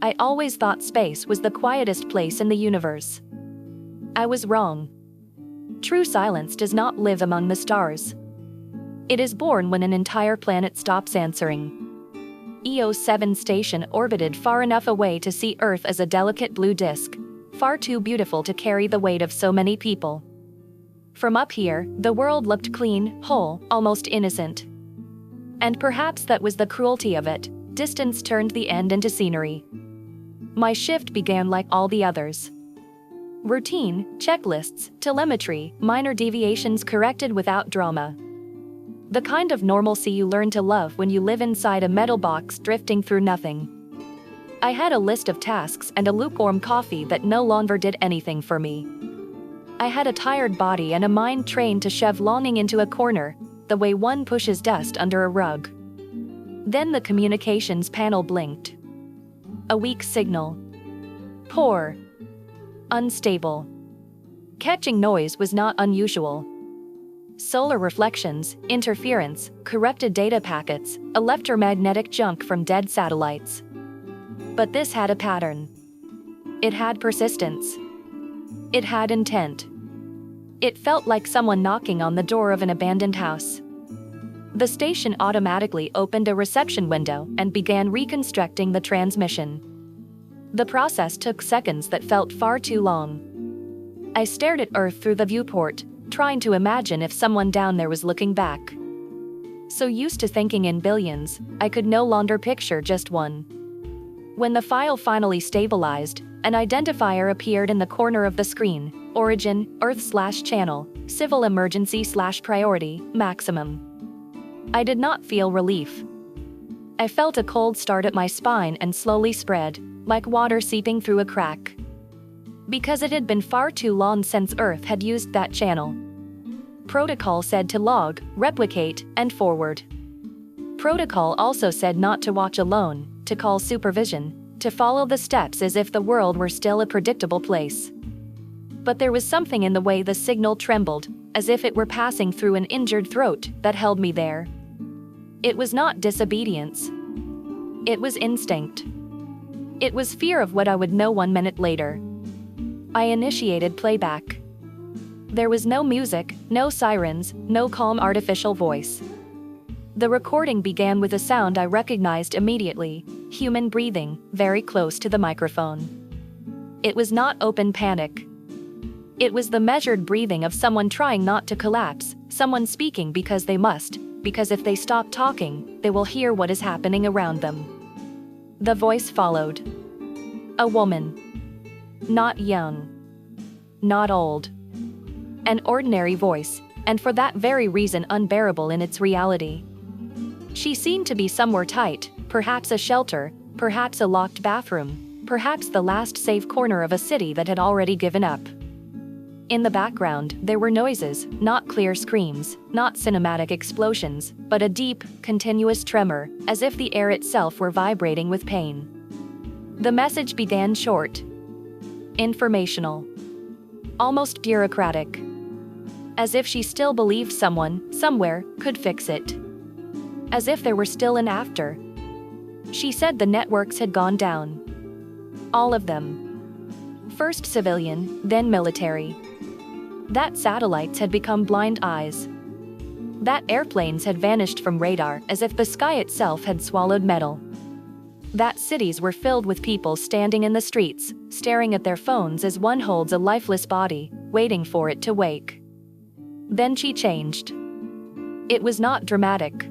I always thought space was the quietest place in the universe. I was wrong. True silence does not live among the stars. It is born when an entire planet stops answering. EO7 station orbited far enough away to see Earth as a delicate blue disk, far too beautiful to carry the weight of so many people. From up here, the world looked clean, whole, almost innocent. And perhaps that was the cruelty of it. Distance turned the end into scenery. My shift began like all the others. Routine, checklists, telemetry, minor deviations corrected without drama. The kind of normalcy you learn to love when you live inside a metal box drifting through nothing. I had a list of tasks and a lukewarm coffee that no longer did anything for me. I had a tired body and a mind trained to shove longing into a corner, the way one pushes dust under a rug. Then the communications panel blinked. A weak signal. Poor. Unstable. Catching noise was not unusual. Solar reflections, interference, corrupted data packets, electromagnetic junk from dead satellites. But this had a pattern. It had persistence. It had intent. It felt like someone knocking on the door of an abandoned house. The station automatically opened a reception window and began reconstructing the transmission. The process took seconds that felt far too long. I stared at Earth through the viewport, trying to imagine if someone down there was looking back. So used to thinking in billions, I could no longer picture just one. When the file finally stabilized, an identifier appeared in the corner of the screen: origin, Earth/channel, civil emergency/priority, maximum. I did not feel relief. I felt a cold start at my spine and slowly spread, like water seeping through a crack. Because it had been far too long since Earth had used that channel. Protocol said to log, replicate, and forward. Protocol also said not to watch alone, to call supervision, to follow the steps as if the world were still a predictable place. But there was something in the way the signal trembled, as if it were passing through an injured throat, that held me there. It was not disobedience. It was instinct. It was fear of what I would know 1 minute later. I initiated playback. There was no music, no sirens, no calm artificial voice. The recording began with a sound I recognized immediately: human breathing, very close to the microphone. It was not open panic. It was the measured breathing of someone trying not to collapse, someone speaking because they must, because if they stop talking, they will hear what is happening around them. The voice followed. A woman. Not young. Not old. An ordinary voice, and for that very reason unbearable in its reality. She seemed to be somewhere tight, perhaps a shelter, perhaps a locked bathroom, perhaps the last safe corner of a city that had already given up. In the background, there were noises, not clear screams, not cinematic explosions, but a deep, continuous tremor, as if the air itself were vibrating with pain. The message began short. Informational. Almost bureaucratic. As if she still believed someone, somewhere, could fix it. As if there were still an after. She said the networks had gone down. All of them. First civilian, then military. That satellites had become blind eyes. That airplanes had vanished from radar as if the sky itself had swallowed metal. That cities were filled with people standing in the streets, staring at their phones as one holds a lifeless body, waiting for it to wake. Then she changed. It was not dramatic.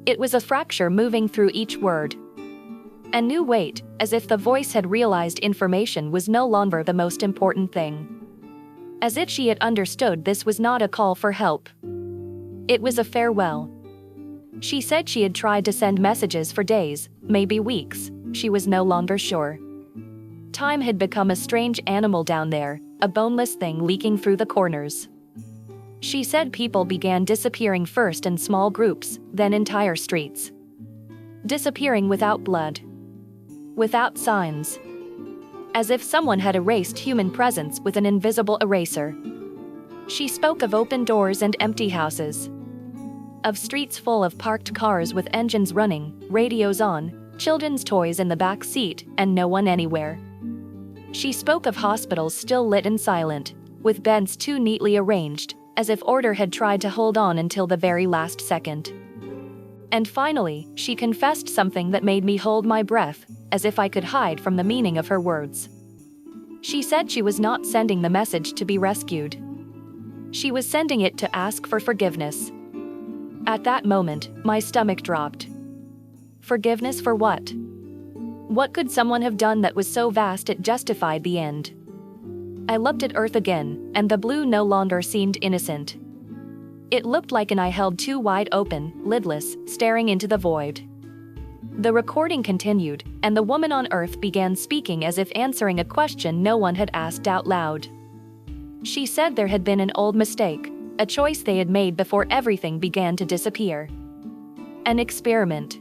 It was a fracture moving through each word. A new weight, as if the voice had realized information was no longer the most important thing. As if she had understood this was not a call for help. It was a farewell. She said she had tried to send messages for days, maybe weeks, she was no longer sure. Time had become a strange animal down there, a boneless thing leaking through the corners. She said people began disappearing first in small groups, then entire streets. Disappearing without blood. Without signs. As if someone had erased human presence with an invisible eraser. She spoke of open doors and empty houses. Of streets full of parked cars with engines running, radios on, children's toys in the back seat, and no one anywhere. She spoke of hospitals still lit and silent, with beds too neatly arranged, as if order had tried to hold on until the very last second. And finally, she confessed something that made me hold my breath, as if I could hide from the meaning of her words. She said she was not sending the message to be rescued. She was sending it to ask for forgiveness. At that moment, my stomach dropped. Forgiveness for what? What could someone have done that was so vast it justified the end? I looked at Earth again, and the blue no longer seemed innocent. It looked like an eye held too wide open, lidless, staring into the void. The recording continued, and the woman on Earth began speaking as if answering a question no one had asked out loud. She said there had been an old mistake, a choice they had made before everything began to disappear. An experiment.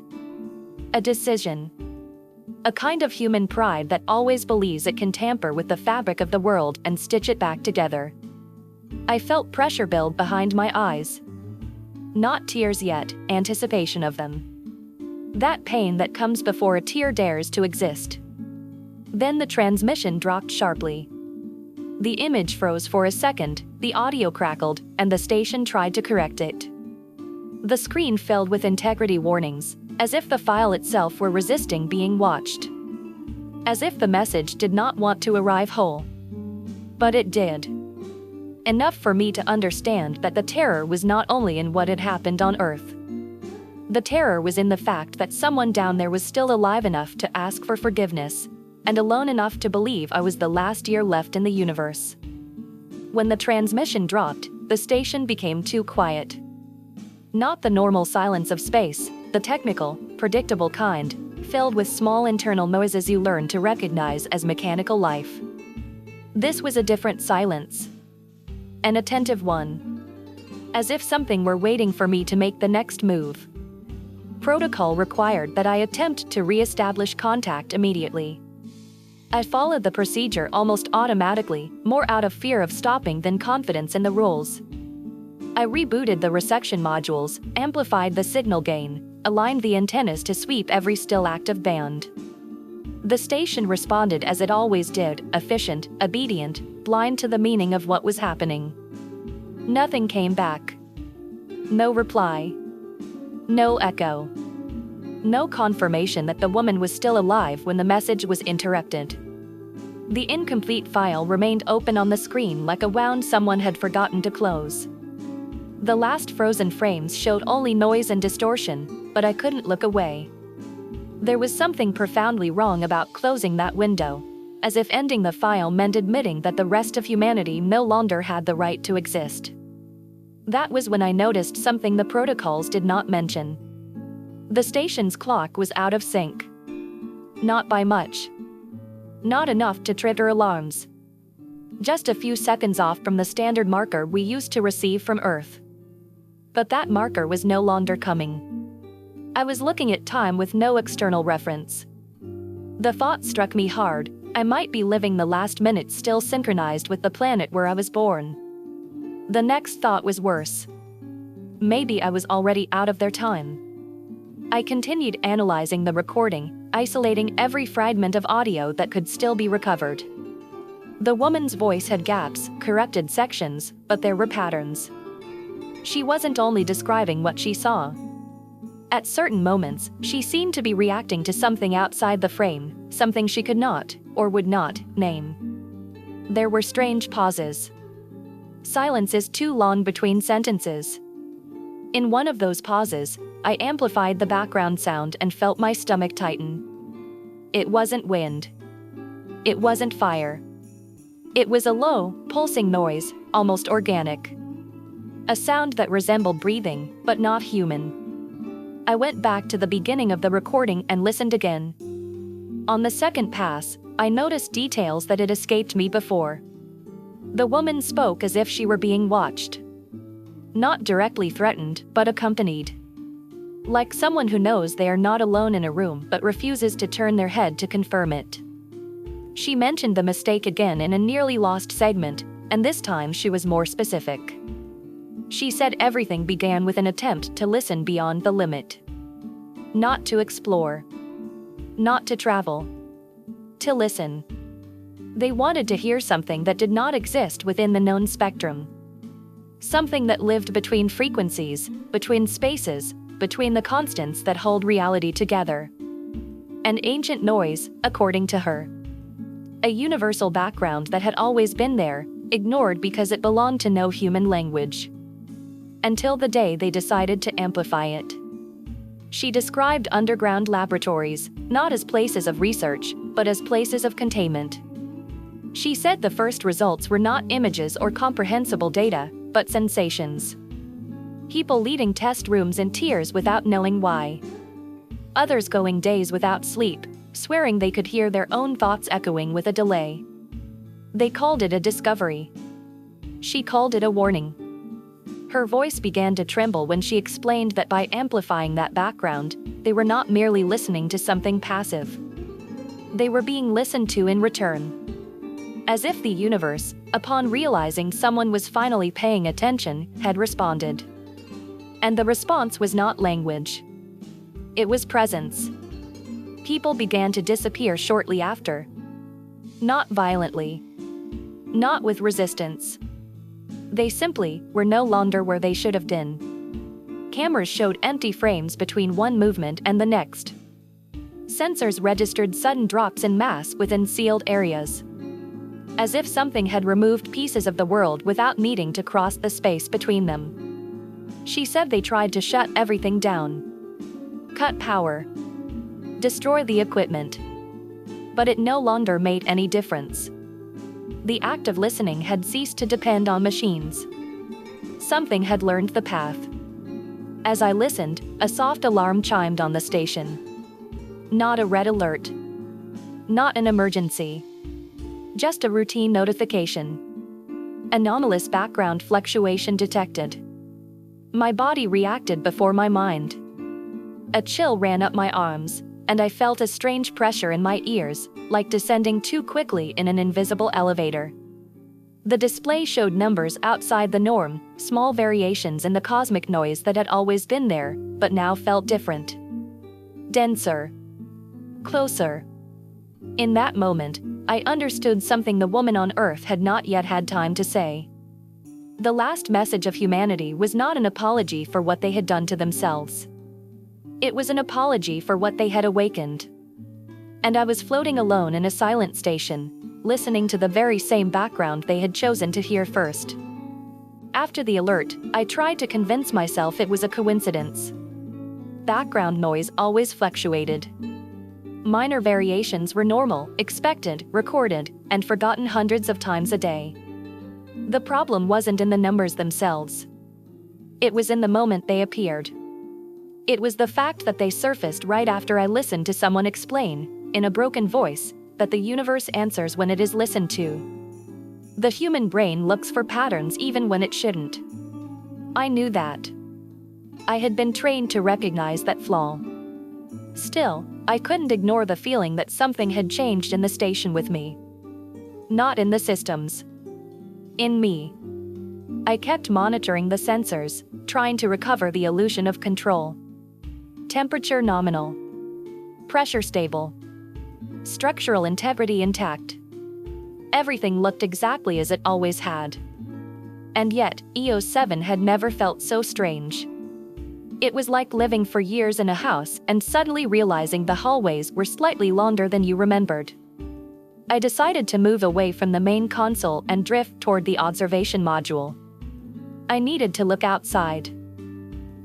A decision. A kind of human pride that always believes it can tamper with the fabric of the world and stitch it back together. I felt pressure build behind my eyes. Not tears yet, anticipation of them. That pain that comes before a tear dares to exist. Then the transmission dropped sharply. The image froze for a second, the audio crackled, and the station tried to correct it. The screen filled with integrity warnings, as if the file itself were resisting being watched. As if the message did not want to arrive whole. But it did. Enough for me to understand that the terror was not only in what had happened on Earth. The terror was in the fact that someone down there was still alive enough to ask for forgiveness, and alone enough to believe I was the last year left in the universe. When the transmission dropped, the station became too quiet. Not the normal silence of space, the technical, predictable kind, filled with small internal noises you learn to recognize as mechanical life. This was a different silence. An attentive one. As if something were waiting for me to make the next move. Protocol required that I attempt to re-establish contact immediately. I followed the procedure almost automatically, more out of fear of stopping than confidence in the rules. I rebooted the reception modules, amplified the signal gain, aligned the antennas to sweep every still active band. The station responded as it always did, efficient, obedient, blind to the meaning of what was happening. Nothing came back. No reply. No echo. No confirmation that the woman was still alive when the message was interrupted. The incomplete file remained open on the screen like a wound someone had forgotten to close. The last frozen frames showed only noise and distortion, but I couldn't look away. There was something profoundly wrong about closing that window, as if ending the file meant admitting that the rest of humanity no longer had the right to exist. That was when I noticed something the protocols did not mention. The station's clock was out of sync. Not by much. Not enough to trigger alarms. Just a few seconds off from the standard marker we used to receive from Earth. But that marker was no longer coming. I was looking at time with no external reference. The thought struck me hard, I might be living the last minute still synchronized with the planet where I was born. The next thought was worse. Maybe I was already out of their time. I continued analyzing the recording, isolating every fragment of audio that could still be recovered. The woman's voice had gaps, corrupted sections, but there were patterns. She wasn't only describing what she saw. At certain moments, she seemed to be reacting to something outside the frame, something she could not, or would not, name. There were strange pauses. Silences too long between sentences. In one of those pauses, I amplified the background sound and felt my stomach tighten. It wasn't wind. It wasn't fire. It was a low, pulsing noise, almost organic. A sound that resembled breathing, but not human. I went back to the beginning of the recording and listened again. On the second pass, I noticed details that had escaped me before. The woman spoke as if she were being watched. Not directly threatened, but accompanied. Like someone who knows they are not alone in a room but refuses to turn their head to confirm it. She mentioned the mistake again in a nearly lost segment, and this time she was more specific. She said everything began with an attempt to listen beyond the limit. Not to explore. not to travel. To listen. They wanted to hear something that did not exist within the known spectrum. Something that lived between frequencies, between spaces, between the constants that hold reality together. An ancient noise, according to her. A universal background that had always been there, ignored because it belonged to no human language. Until the day they decided to amplify it. She described underground laboratories, not as places of research, but as places of containment. She said the first results were not images or comprehensible data, but sensations. People leaving test rooms in tears without knowing why. Others going days without sleep, swearing they could hear their own thoughts echoing with a delay. They called it a discovery. She called it a warning. Her voice began to tremble when she explained that by amplifying that background, they were not merely listening to something passive. They were being listened to in return. As if the universe, upon realizing someone was finally paying attention, had responded. And the response was not language. It was presence. People began to disappear shortly after. Not violently. Not with resistance. They simply were no longer where they should have been. Cameras showed empty frames between one movement and the next. Sensors registered sudden drops in mass within sealed areas. As if something had removed pieces of the world without needing to cross the space between them. She said they tried to shut everything down. Cut power. Destroy the equipment. But it no longer made any difference. The act of listening had ceased to depend on machines. Something had learned the path. As I listened, a soft alarm chimed on the station. Not a red alert. Not an emergency. Just a routine notification. Anomalous background fluctuation detected. My body reacted before my mind. A chill ran up my arms, and I felt a strange pressure in my ears, like descending too quickly in an invisible elevator. The display showed numbers outside the norm, small variations in the cosmic noise that had always been there, but now felt different. Denser. Closer. In that moment, I understood something the woman on Earth had not yet had time to say. The last message of humanity was not an apology for what they had done to themselves. It was an apology for what they had awakened. And I was floating alone in a silent station, listening to the very same background they had chosen to hear first. After the alert, I tried to convince myself it was a coincidence. Background noise always fluctuated. Minor variations were normal, expected, recorded, and forgotten hundreds of times a day. The problem wasn't in the numbers themselves. It was in the moment they appeared. It was the fact that they surfaced right after I listened to someone explain, in a broken voice, that the universe answers when it is listened to. The human brain looks for patterns even when it shouldn't. I knew that. I had been trained to recognize that flaw. Still, I couldn't ignore the feeling that something had changed in the station with me. Not in the systems. In me. I kept monitoring the sensors, trying to recover the illusion of control. Temperature nominal. Pressure stable. Structural integrity intact. Everything looked exactly as it always had. And yet, EOS 7 had never felt so strange. It was like living for years in a house and suddenly realizing the hallways were slightly longer than you remembered. I decided to move away from the main console and drift toward the observation module. I needed to look outside.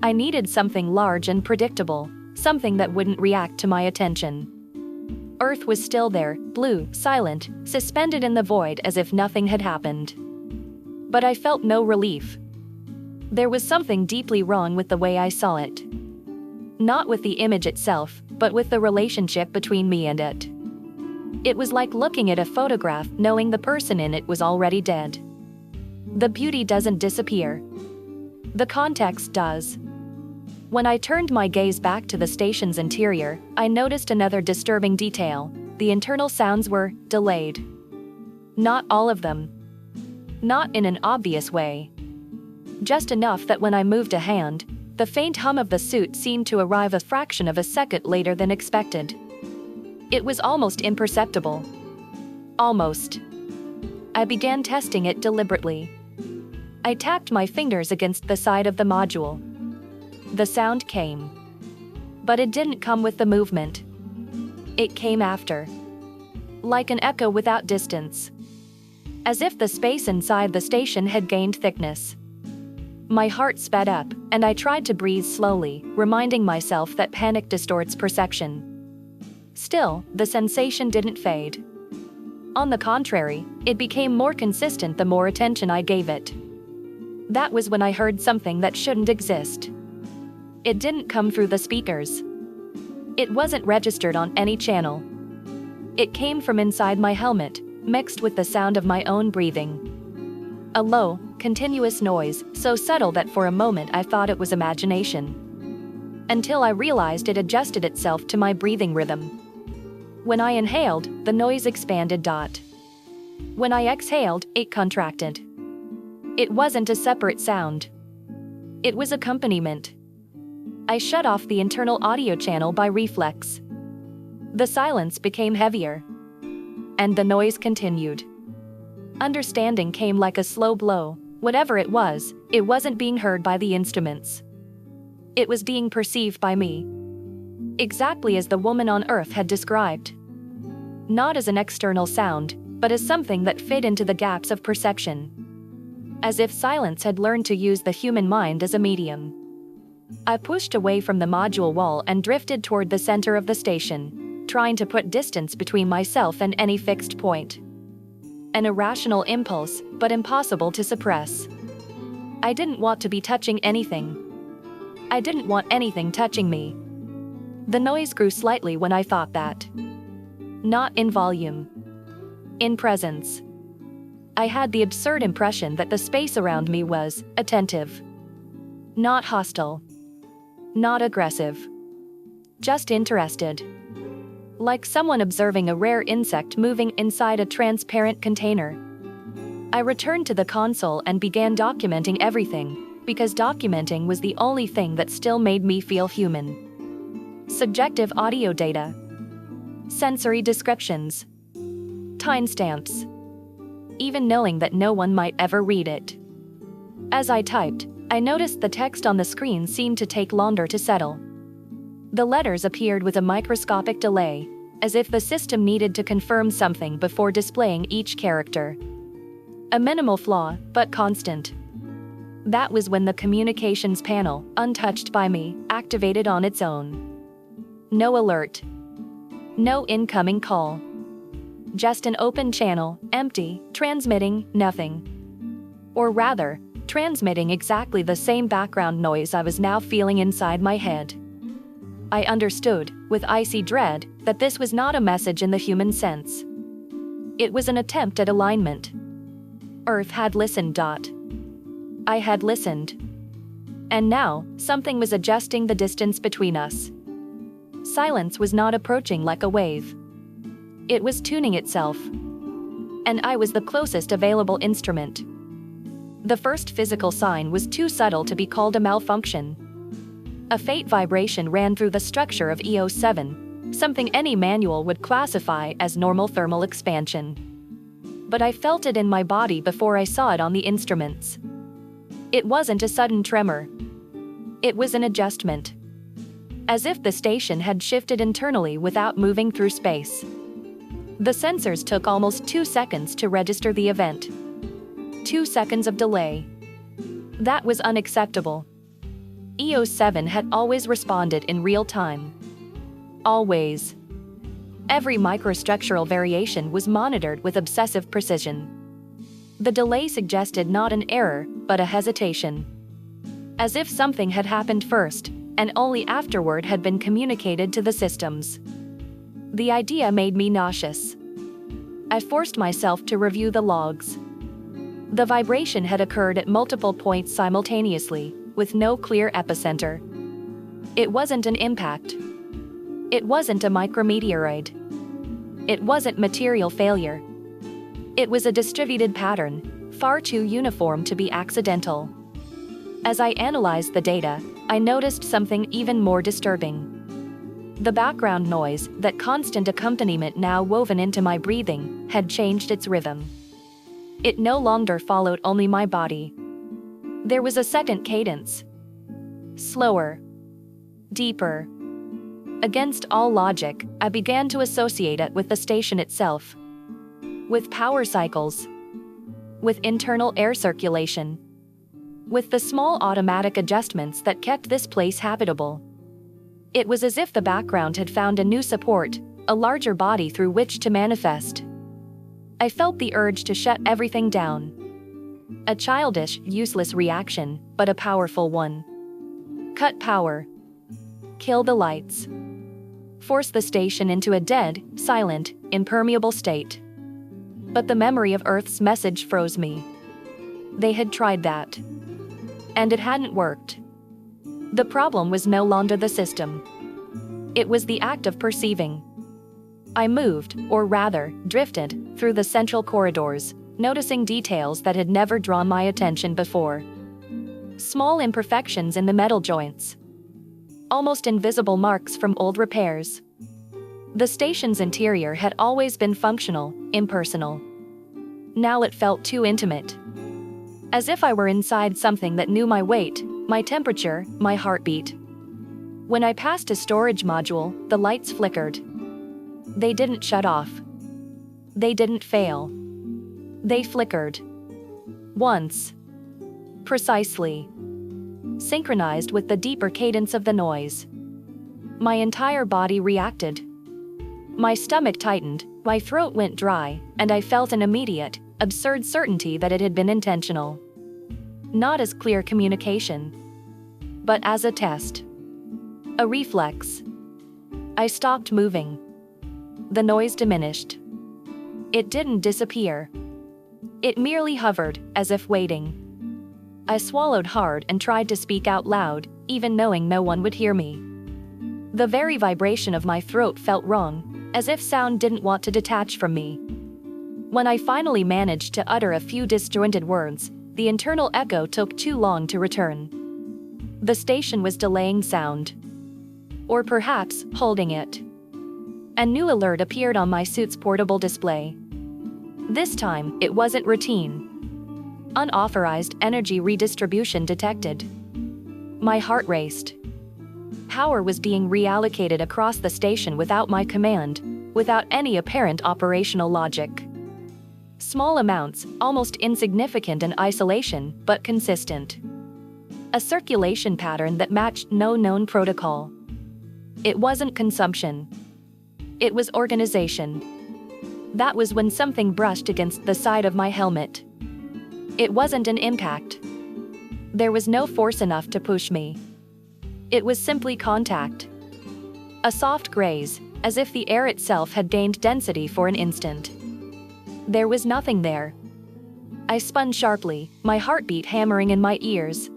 I needed something large and predictable, something that wouldn't react to my attention. Earth was still there, blue, silent, suspended in the void as if nothing had happened. But I felt no relief. There was something deeply wrong with the way I saw it. Not with the image itself, but with the relationship between me and it. It was like looking at a photograph knowing the person in it was already dead. The beauty doesn't disappear. The context does. When I turned my gaze back to the station's interior, I noticed another disturbing detail. The internal sounds were delayed. Not all of them. Not in an obvious way. Just enough that when I moved a hand, the faint hum of the suit seemed to arrive a fraction of a second later than expected. It was almost imperceptible. Almost. I began testing it deliberately. I tapped my fingers against the side of the module. The sound came. But it didn't come with the movement. It came after. Like an echo without distance. As if the space inside the station had gained thickness. My heart sped up, and I tried to breathe slowly, reminding myself that panic distorts perception. Still, the sensation didn't fade. On the contrary, it became more consistent the more attention I gave it. That was when I heard something that shouldn't exist. It didn't come through the speakers. It wasn't registered on any channel. It came from inside my helmet, mixed with the sound of my own breathing. A low, continuous noise, so subtle that for a moment I thought it was imagination. Until I realized it adjusted itself to my breathing rhythm. When I inhaled, the noise expanded. When I exhaled, it contracted. It wasn't a separate sound. It was accompaniment. I shut off the internal audio channel by reflex. The silence became heavier. And the noise continued. Understanding came like a slow blow. Whatever it wasn't being heard by the instruments. It was being perceived by me. Exactly as the woman on Earth had described. Not as an external sound, but as something that fit into the gaps of perception. As if silence had learned to use the human mind as a medium. I pushed away from the module wall and drifted toward the center of the station, trying to put distance between myself and any fixed point. An irrational impulse, but impossible to suppress. I didn't want to be touching anything. I didn't want anything touching me. The noise grew slightly when I thought that. Not in volume. In presence. I had the absurd impression that the space around me was attentive. Not hostile. Not aggressive. Just interested. Like someone observing a rare insect moving inside a transparent container. I returned to the console and began documenting everything, because documenting was the only thing that still made me feel human. Subjective audio data. Sensory descriptions. Timestamps. Even knowing that no one might ever read it. As I typed, I noticed the text on the screen seemed to take longer to settle. The letters appeared with a microscopic delay, as if the system needed to confirm something before displaying each character. A minimal flaw, but constant. That was when the communications panel, untouched by me, activated on its own. No alert. No incoming call. Just an open channel, empty, transmitting nothing. Or rather, transmitting exactly the same background noise I was now feeling inside my head. I understood, with icy dread, that this was not a message in the human sense. It was an attempt at alignment. Earth had listened. I had listened. And now, something was adjusting the distance between us. Silence was not approaching like a wave. It was tuning itself. And I was the closest available instrument. The first physical sign was too subtle to be called a malfunction. A faint vibration ran through the structure of EO7, something any manual would classify as normal thermal expansion. But I felt it in my body before I saw it on the instruments. It wasn't a sudden tremor. It was an adjustment. As if the station had shifted internally without moving through space. The sensors took almost 2 seconds to register the event. 2 seconds of delay. That was unacceptable. EO7 had always responded in real time. Always. Every microstructural variation was monitored with obsessive precision. The delay suggested not an error, but a hesitation. As if something had happened first, and only afterward had been communicated to the systems. The idea made me nauseous. I forced myself to review the logs. The vibration had occurred at multiple points simultaneously, with no clear epicenter. It wasn't an impact. It wasn't a micrometeoroid. It wasn't material failure. It was a distributed pattern, far too uniform to be accidental. As I analyzed the data, I noticed something even more disturbing. The background noise, that constant accompaniment now woven into my breathing, had changed its rhythm. It no longer followed only my body. There was a second cadence. Slower. Deeper. Against all logic, I began to associate it with the station itself. With power cycles. With internal air circulation. With the small automatic adjustments that kept this place habitable. It was as if the background had found a new support, a larger body through which to manifest. I felt the urge to shut everything down. A childish, useless reaction, but a powerful one. Cut power. Kill the lights. Force the station into a dead, silent, impermeable state. But the memory of Earth's message froze me. They had tried that. And it hadn't worked. The problem was no longer the system. It was the act of perceiving. I moved, or rather, drifted, through the central corridors, noticing details that had never drawn my attention before. Small imperfections in the metal joints. Almost invisible marks from old repairs. The station's interior had always been functional, impersonal. Now it felt too intimate. As if I were inside something that knew my weight, my temperature, my heartbeat. When I passed a storage module, the lights flickered. They didn't shut off. They didn't fail. They flickered. Once. Precisely. Synchronized with the deeper cadence of the noise. My entire body reacted. My stomach tightened, my throat went dry, and I felt an immediate, absurd certainty that it had been intentional. Not as clear communication, but as a test. A reflex. I stopped moving. The noise diminished. It didn't disappear. It merely hovered, as if waiting. I swallowed hard and tried to speak out loud, even knowing no one would hear me. The very vibration of my throat felt wrong, as if sound didn't want to detach from me. When I finally managed to utter a few disjointed words, the internal echo took too long to return. The station was delaying sound. Or perhaps, holding it. A new alert appeared on my suit's portable display. This time, it wasn't routine. Unauthorized energy redistribution detected. My heart raced. Power was being reallocated across the station without my command, without any apparent operational logic. Small amounts, almost insignificant in isolation, but consistent. A circulation pattern that matched no known protocol. It wasn't consumption. It was organization. That was when something brushed against the side of my helmet. It wasn't an impact. There was no force enough to push me. It was simply contact. A soft graze, as if the air itself had gained density for an instant. There was nothing there. I spun sharply, my heartbeat hammering in my ears.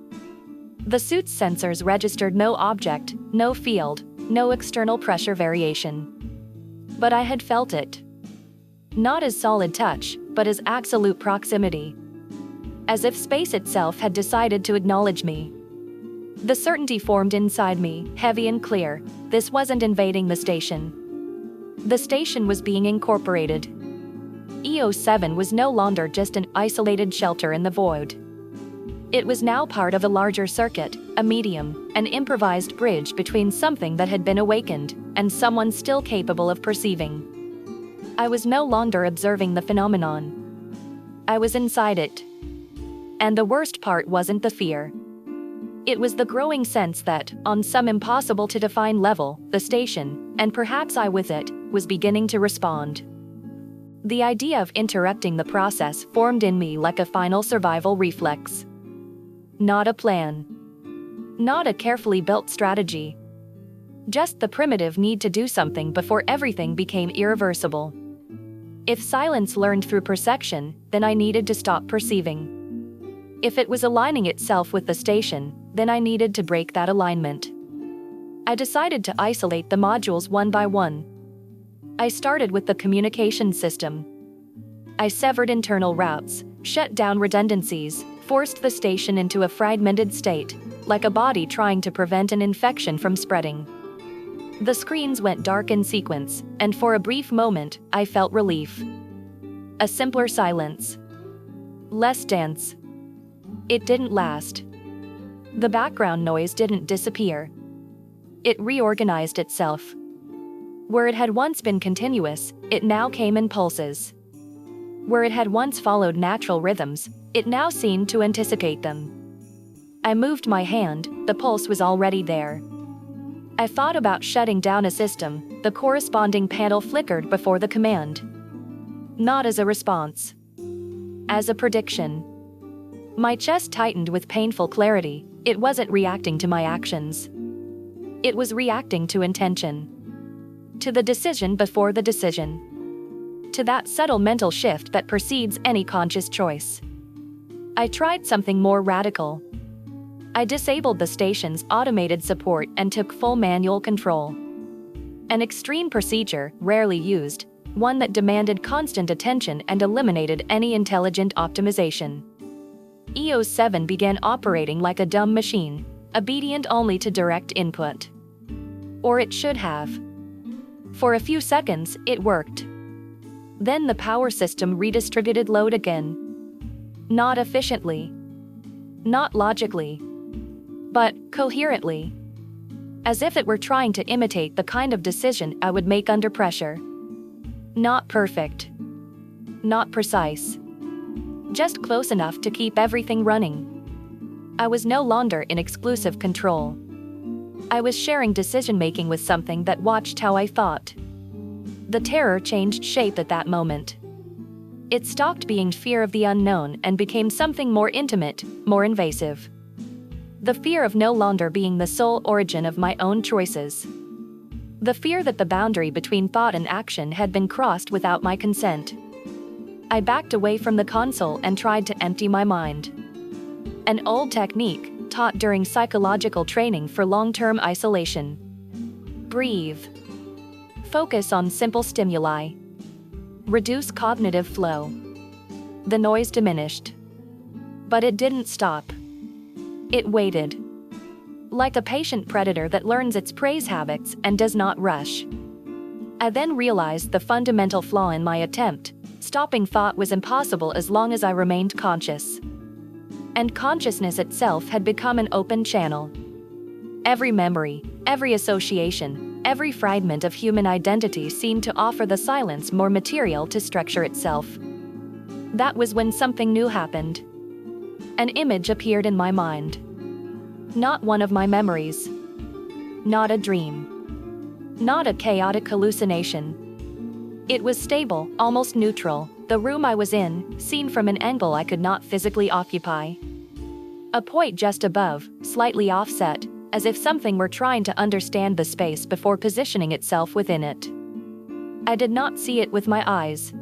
The suit's sensors registered no object, no field, no external pressure variation. But I had felt it. Not as solid touch, but as absolute proximity. As if space itself had decided to acknowledge me. The certainty formed inside me, heavy and clear. This wasn't invading the station. The station was being incorporated. EO7 was no longer just an isolated shelter in the void. It was now part of a larger circuit, a medium, an improvised bridge between something that had been awakened and someone still capable of perceiving. I was no longer observing the phenomenon. I was inside it. And the worst part wasn't the fear. It was the growing sense that, on some impossible-to-define level, the station, and perhaps I with it, was beginning to respond. The idea of interrupting the process formed in me like a final survival reflex. Not a plan. Not a carefully built strategy. Just the primitive need to do something before everything became irreversible. If silence learned through perception, then I needed to stop perceiving. If it was aligning itself with the station, then I needed to break that alignment. I decided to isolate the modules one by one. I started with the communication system. I severed internal routes, shut down redundancies, forced the station into a fragmented state, like a body trying to prevent an infection from spreading. The screens went dark in sequence, and for a brief moment, I felt relief. A simpler silence. Less dense. It didn't last. The background noise didn't disappear. It reorganized itself. Where it had once been continuous, it now came in pulses. Where it had once followed natural rhythms, it now seemed to anticipate them. I moved my hand, the pulse was already there. I thought about shutting down a system, the corresponding panel flickered before the command. Not as a response. As a prediction. My chest tightened with painful clarity. It wasn't reacting to my actions. It was reacting to intention. To the decision before the decision. To that subtle mental shift that precedes any conscious choice. I tried something more radical. I disabled the station's automated support and took full manual control. An extreme procedure, rarely used, one that demanded constant attention and eliminated any intelligent optimization. EOS 7 began operating like a dumb machine, obedient only to direct input. Or it should have. For a few seconds, it worked. Then the power system redistributed load again. Not efficiently. Not logically. But coherently. As if it were trying to imitate the kind of decision I would make under pressure. Not perfect. Not precise. Just close enough to keep everything running. I was no longer in exclusive control. I was sharing decision-making with something that watched how I thought. The terror changed shape at that moment. It stopped being fear of the unknown and became something more intimate, more invasive. The fear of no longer being the sole origin of my own choices. The fear that the boundary between thought and action had been crossed without my consent. I backed away from the console and tried to empty my mind. An old technique, taught during psychological training for long-term isolation. Breathe. Focus on simple stimuli. Reduce cognitive flow. The noise diminished. But it didn't stop. It waited. Like a patient predator that learns its prey's habits and does not rush. I then realized the fundamental flaw in my attempt. Stopping thought was impossible as long as I remained conscious. And consciousness itself had become an open channel. Every memory, every association, every fragment of human identity seemed to offer the silence more material to structure itself. That was when something new happened. An image appeared in my mind. Not one of my memories. Not a dream. Not a chaotic hallucination. It was stable, almost neutral, the room I was in, seen from an angle I could not physically occupy. A point just above, slightly offset, as if something were trying to understand the space before positioning itself within it. I did not see it with my eyes.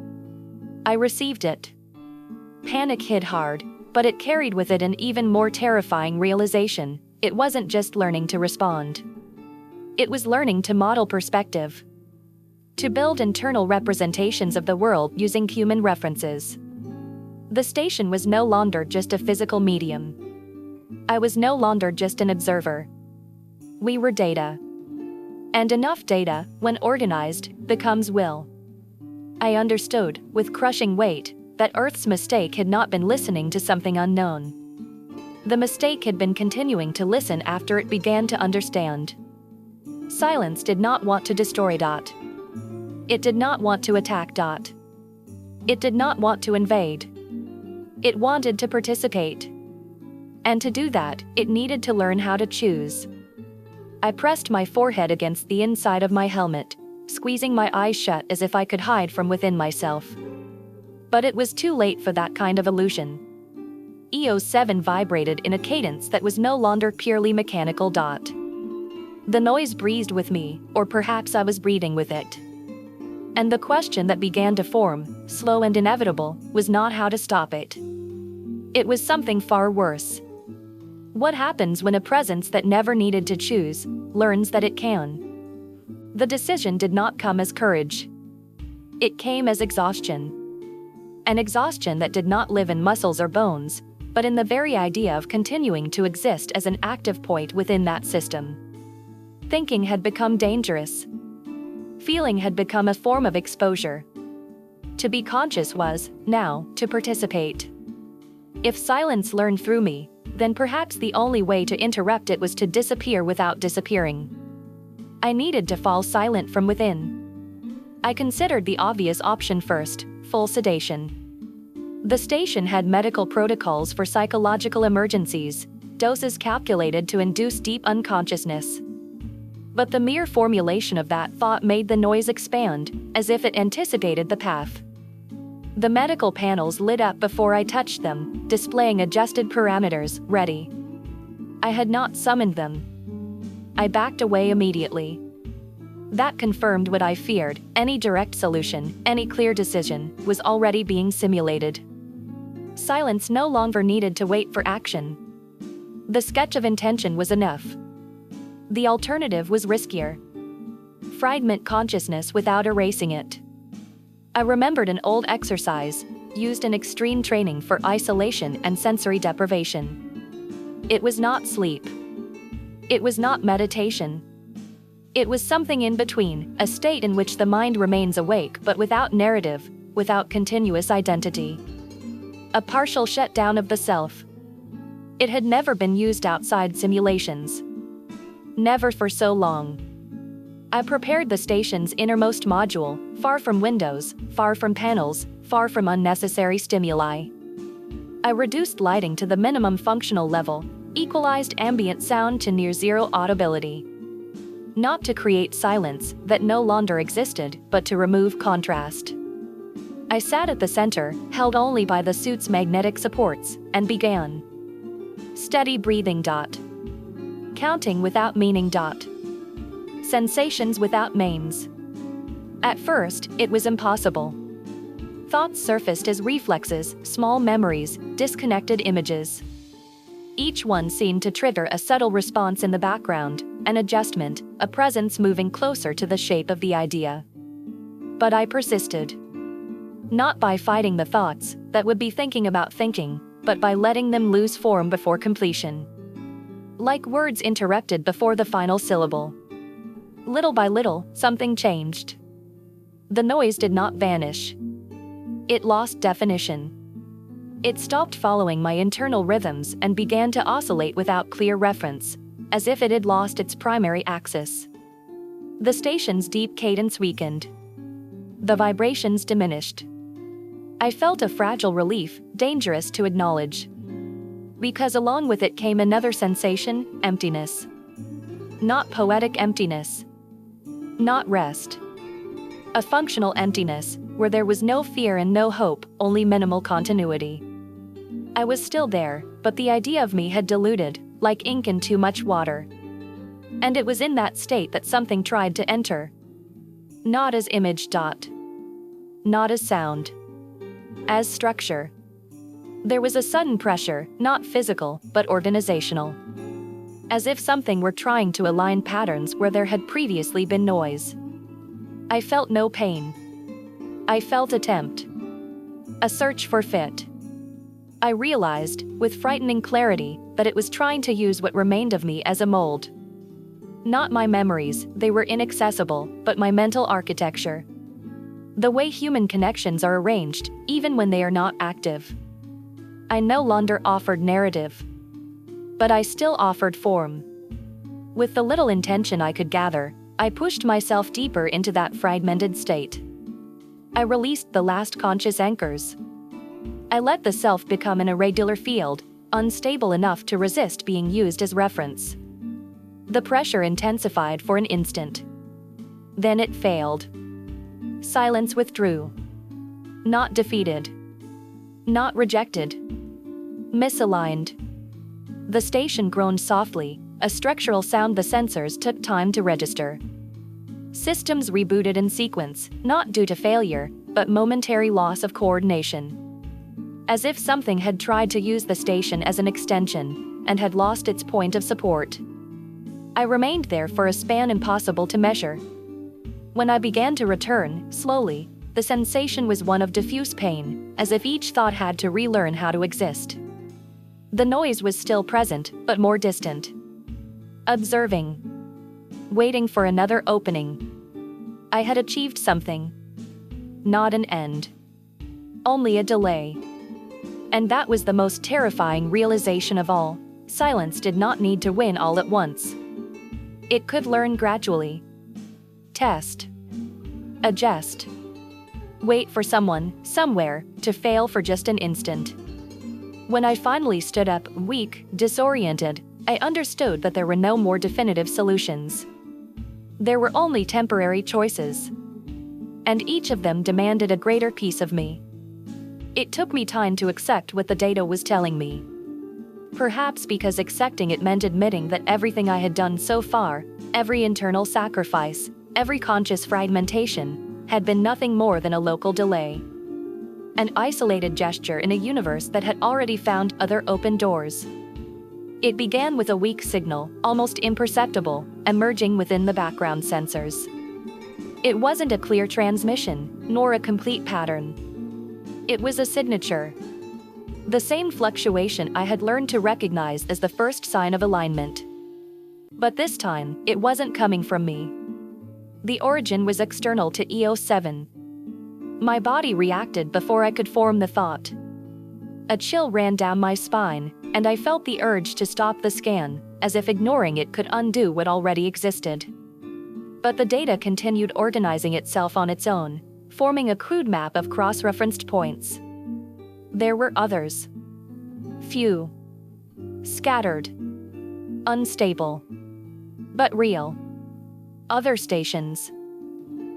I received it. Panic hit hard, but it carried with it an even more terrifying realization. It wasn't just learning to respond. It was learning to model perspective. To build internal representations of the world using human references. The station was no longer just a physical medium. I was no longer just an observer. We were data. And enough data, when organized, becomes will. I understood, with crushing weight, that Earth's mistake had not been listening to something unknown. The mistake had been continuing to listen after it began to understand. Silence did not want to destroy.It. It did not want to attack.It. It did not want to invade. It wanted to participate. And to do that, it needed to learn how to choose. I pressed my forehead against the inside of my helmet, squeezing my eyes shut as if I could hide from within myself. But it was too late for that kind of illusion. EOS 7 vibrated in a cadence that was no longer purely mechanical. The noise breathed with me, or perhaps I was breathing with it. And the question that began to form, slow and inevitable, was not how to stop it. It was something far worse. What happens when a presence that never needed to choose, learns that it can? The decision did not come as courage. It came as exhaustion. An exhaustion that did not live in muscles or bones, but in the very idea of continuing to exist as an active point within that system. Thinking had become dangerous. Feeling had become a form of exposure. To be conscious was, now, to participate. If silence learned through me, then perhaps the only way to interrupt it was to disappear without disappearing. I needed to fall silent from within. I considered the obvious option first, full sedation. The station had medical protocols for psychological emergencies, doses calculated to induce deep unconsciousness. But the mere formulation of that thought made the noise expand, as if it anticipated the path. The medical panels lit up before I touched them, displaying adjusted parameters, ready. I had not summoned them. I backed away immediately. That confirmed what I feared: any direct solution, any clear decision, was already being simulated. Silence no longer needed to wait for action. The sketch of intention was enough. The alternative was riskier. Fragment consciousness without erasing it. I remembered an old exercise, used in extreme training for isolation and sensory deprivation. It was not sleep. It was not meditation. It was something in between, a state in which the mind remains awake but without narrative, without continuous identity. A partial shutdown of the self. It had never been used outside simulations. Never for so long. I prepared the station's innermost module, far from windows, far from panels, far from unnecessary stimuli. I reduced lighting to the minimum functional level, equalized ambient sound to near zero audibility. Not to create silence that no longer existed, but to remove contrast. I sat at the center, held only by the suit's magnetic supports, and began. Steady breathing. Counting without meaning. Sensations without names. At first, it was impossible. Thoughts surfaced as reflexes, small memories, disconnected images. Each one seemed to trigger a subtle response in the background, an adjustment, a presence moving closer to the shape of the idea. But I persisted. Not by fighting the thoughts that would be thinking about thinking, but by letting them lose form before completion. Like words interrupted before the final syllable. Little by little, something changed. The noise did not vanish. It lost definition. It stopped following my internal rhythms and began to oscillate without clear reference, as if it had lost its primary axis. The station's deep cadence weakened. The vibrations diminished. I felt a fragile relief, dangerous to acknowledge. Because along with it came another sensation: emptiness. Not poetic emptiness. Not rest. A functional emptiness, where there was no fear and no hope, only minimal continuity. I was still there, but the idea of me had diluted, like ink in too much water. And it was in that state that something tried to enter. Not as image. Not as sound. As structure. There was a sudden pressure, not physical, but organizational. As if something were trying to align patterns where there had previously been noise. I felt no pain. I felt attempt. A search for fit. I realized, with frightening clarity, that it was trying to use what remained of me as a mold. Not my memories, they were inaccessible, but my mental architecture. The way human connections are arranged, even when they are not active. I no longer offered narrative. But I still offered form. With the little intention I could gather, I pushed myself deeper into that fragmented state. I released the last conscious anchors. I let the self become an irregular field, unstable enough to resist being used as reference. The pressure intensified for an instant. Then it failed. Silence withdrew. Not defeated. Not rejected. Misaligned. The station groaned softly, a structural sound the sensors took time to register. Systems rebooted in sequence, not due to failure, but momentary loss of coordination. As if something had tried to use the station as an extension, and had lost its point of support. I remained there for a span impossible to measure. When I began to return, slowly, the sensation was one of diffuse pain, as if each thought had to relearn how to exist. The noise was still present, but more distant. Observing. waiting for another opening. I had achieved something. Not an end. Only a delay. And that was the most terrifying realization of all. Silence did not need to win all at once. It could learn gradually. Test. Adjust. Wait for someone, somewhere, to fail for just an instant. When I finally stood up, weak, disoriented, I understood that there were no more definitive solutions. There were only temporary choices. And each of them demanded a greater piece of me. It took me time to accept what the data was telling me. Perhaps because accepting it meant admitting that everything I had done so far, every internal sacrifice, every conscious fragmentation, had been nothing more than a local delay. An isolated gesture in a universe that had already found other open doors. It began with a weak signal, almost imperceptible, emerging within the background sensors. It wasn't a clear transmission, nor a complete pattern. It was a signature. The same fluctuation I had learned to recognize as the first sign of alignment. But this time, it wasn't coming from me. The origin was external to EO7. My body reacted before I could form the thought. A chill ran down my spine, and I felt the urge to stop the scan, as if ignoring it could undo what already existed. But the data continued organizing itself on its own, forming a crude map of cross-referenced points. There were others. Few. Scattered. Unstable. But real. Other stations.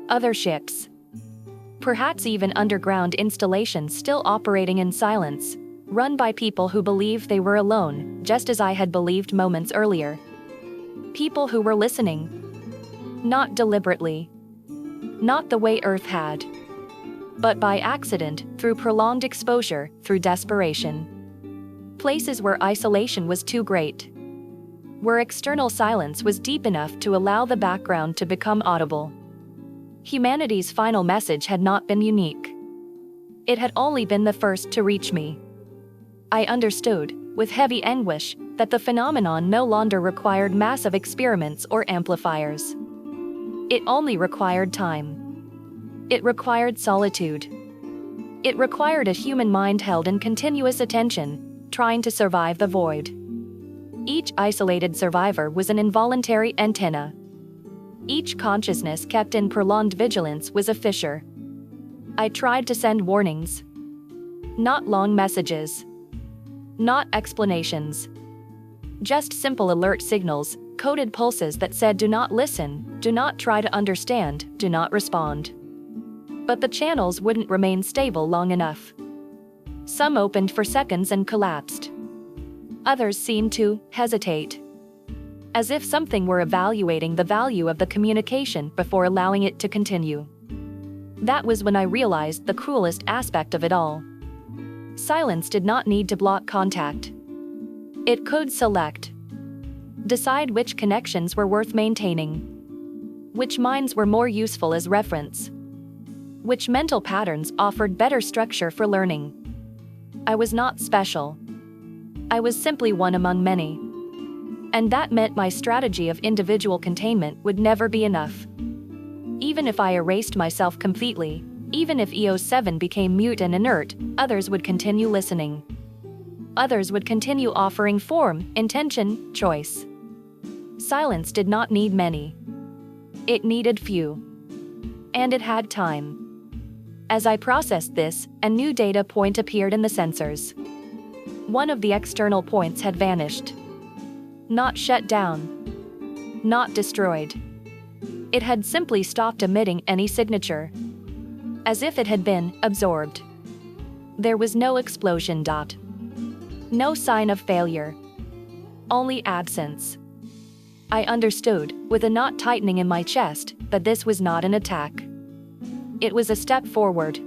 Other ships. Perhaps even underground installations still operating in silence, run by people who believed they were alone, just as I had believed moments earlier. People who were listening. Not deliberately. Not the way Earth had. But by accident, through prolonged exposure, through desperation. Places where isolation was too great. Where external silence was deep enough to allow the background to become audible. Humanity's final message had not been unique. It had only been the first to reach me. I understood, with heavy anguish, that the phenomenon no longer required massive experiments or amplifiers. It only required time. It required solitude. It required a human mind held in continuous attention, trying to survive the void. Each isolated survivor was an involuntary antenna. Each consciousness kept in prolonged vigilance was a fissure. I tried to send warnings. Not long messages. Not explanations. Just simple alert signals, coded pulses that said do not listen, do not try to understand, do not respond. But the channels wouldn't remain stable long enough. Some opened for seconds and collapsed. Others seemed to hesitate. As if something were evaluating the value of the communication before allowing it to continue. That was when I realized the cruelest aspect of it all. Silence did not need to block contact. It could select. Decide which connections were worth maintaining. Which minds were more useful as reference. Which mental patterns offered better structure for learning. I was not special. I was simply one among many. And that meant my strategy of individual containment would never be enough. Even if I erased myself completely, even if EO7 became mute and inert, others would continue listening. Others would continue offering form, intention, choice. Silence did not need many. It needed few. And it had time. As I processed this, a new data point appeared in the sensors. One of the external points had vanished. Not shut down. Not destroyed. It had simply stopped emitting any signature. As if it had been absorbed. There was no explosion. No sign of failure. Only absence. I understood, with a knot tightening in my chest, that this was not an attack. It was a step forward.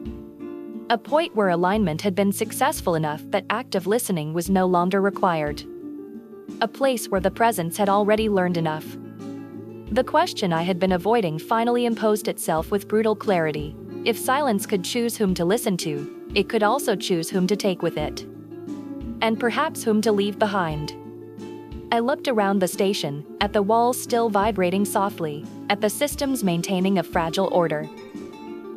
A point where alignment had been successful enough that active listening was no longer required. A place where the presence had already learned enough. The question I had been avoiding finally imposed itself with brutal clarity. If silence could choose whom to listen to, it could also choose whom to take with it. And perhaps whom to leave behind. I looked around the station, at the walls still vibrating softly, at the systems maintaining a fragile order.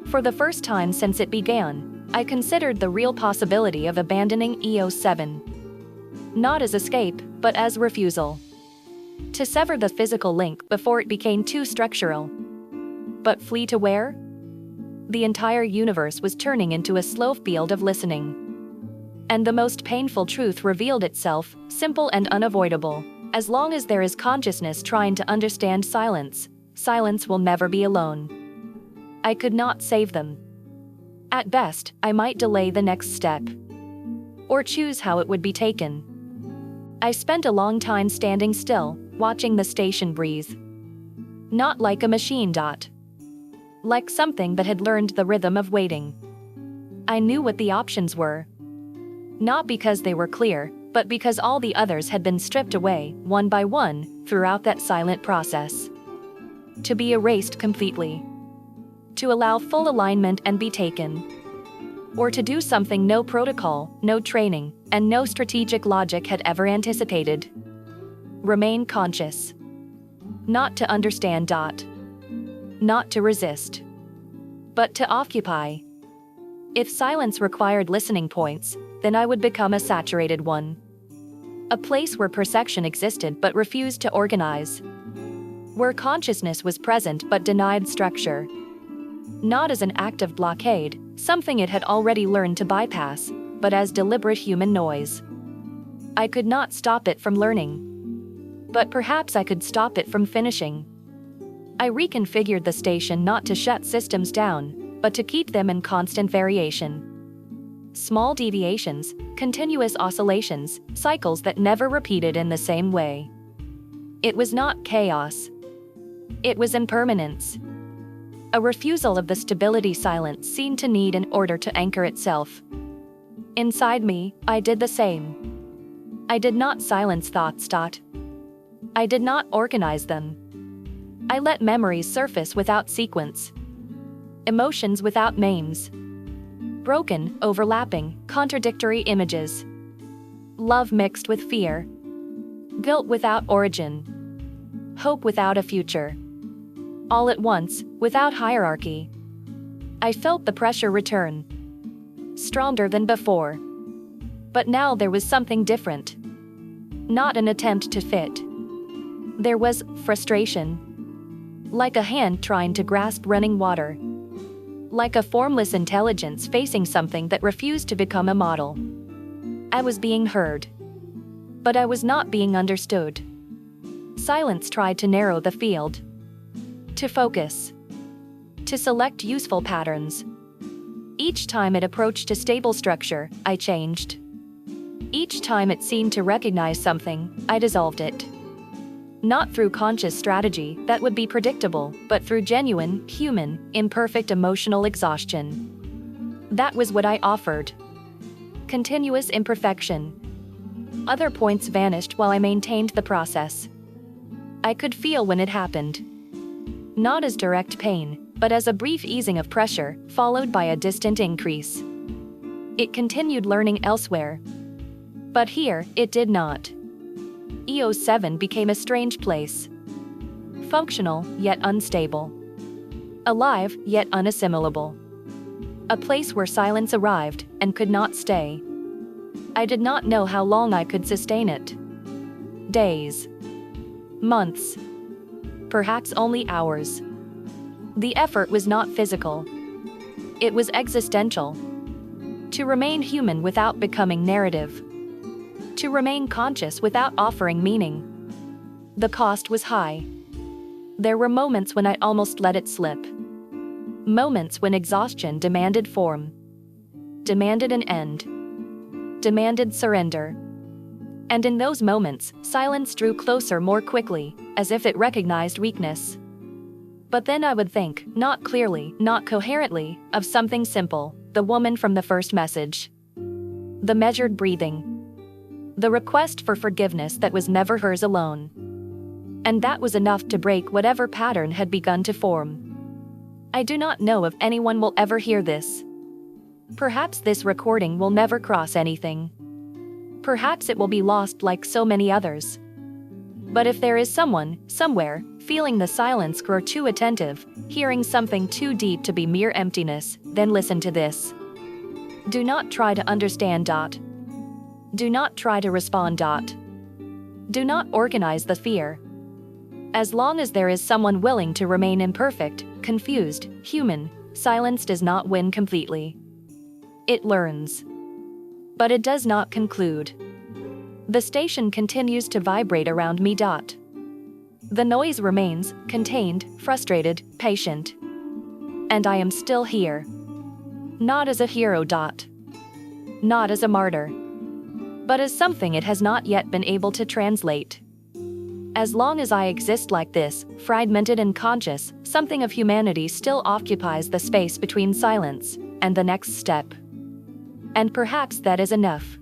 For the first time since it began, I considered the real possibility of abandoning EO7. Not as escape, but as refusal. To sever the physical link before it became too structural. But flee to where? The entire universe was turning into a slow field of listening. And the most painful truth revealed itself, simple and unavoidable. As long as there is consciousness trying to understand silence, silence will never be alone. I could not save them. At best, I might delay the next step. Or choose how it would be taken. I spent a long time standing still, watching the station breathe. Not like a machine. Like something that had learned the rhythm of waiting. I knew what the options were. Not because they were clear, but because all the others had been stripped away, one by one, throughout that silent process. To be erased completely. To allow full alignment and be taken. Or to do something no protocol, no training, and no strategic logic had ever anticipated. Remain conscious. Not to understand. Not to resist. But to occupy. If silence required listening points, then I would become a saturated one. A place where perception existed but refused to organize. Where consciousness was present but denied structure. Not as an active blockade, something it had already learned to bypass, but as deliberate human noise. I could not stop it from learning. But perhaps I could stop it from finishing. I reconfigured the station not to shut systems down, but to keep them in constant variation. Small deviations, continuous oscillations, cycles that never repeated in the same way. It was not chaos. It was impermanence. A refusal of the stability silence seemed to need in order to anchor itself. Inside me, I did the same. I did not silence thoughts. I did not organize them. I let memories surface without sequence. Emotions without names. Broken, overlapping, contradictory images. Love mixed with fear. Guilt without origin. Hope without a future. All at once, without hierarchy. I felt the pressure return. Stronger than before. But now there was something different. Not an attempt to fit. There was frustration. Like a hand trying to grasp running water. Like a formless intelligence facing something that refused to become a model. I was being heard. But I was not being understood. Silence tried to narrow the field. To focus. To select useful patterns. Each time it approached a stable structure, I changed. Each time it seemed to recognize something, I dissolved it. Not through conscious strategy that would be predictable, but through genuine, human, imperfect emotional exhaustion. That was what I offered. Continuous imperfection. Other points vanished while I maintained the process. I could feel when it happened. Not as direct pain, but as a brief easing of pressure, followed by a distant increase. It continued learning elsewhere. But here, it did not. EO7 became a strange place. Functional, yet unstable. Alive, yet unassimilable. A place where silence arrived, and could not stay. I did not know how long I could sustain it. Days. Months. Perhaps only hours. The effort was not physical. It was existential. To remain human without becoming narrative. To remain conscious without offering meaning. The cost was high. There were moments when I almost let it slip. Moments when exhaustion demanded form. Demanded an end. Demanded surrender. And in those moments, silence drew closer more quickly, as if it recognized weakness. But then I would think, not clearly, not coherently, of something simple, the woman from the first message. The measured breathing. The request for forgiveness that was never hers alone. And that was enough to break whatever pattern had begun to form. I do not know if anyone will ever hear this. Perhaps this recording will never cross anything. Perhaps it will be lost like so many others. But if there is someone, somewhere, feeling the silence grow too attentive, hearing something too deep to be mere emptiness, then listen to this. Do not try to understand. Do not try to respond. Do not organize the fear. As long as there is someone willing to remain imperfect, confused, human, silence does not win completely. It learns. But it does not conclude. The station continues to vibrate around me. The noise remains, contained, frustrated, patient. And I am still here. Not as a hero. Not as a martyr. But as something it has not yet been able to translate. As long as I exist like this, fragmented and conscious, something of humanity still occupies the space between silence and the next step. And perhaps that is enough.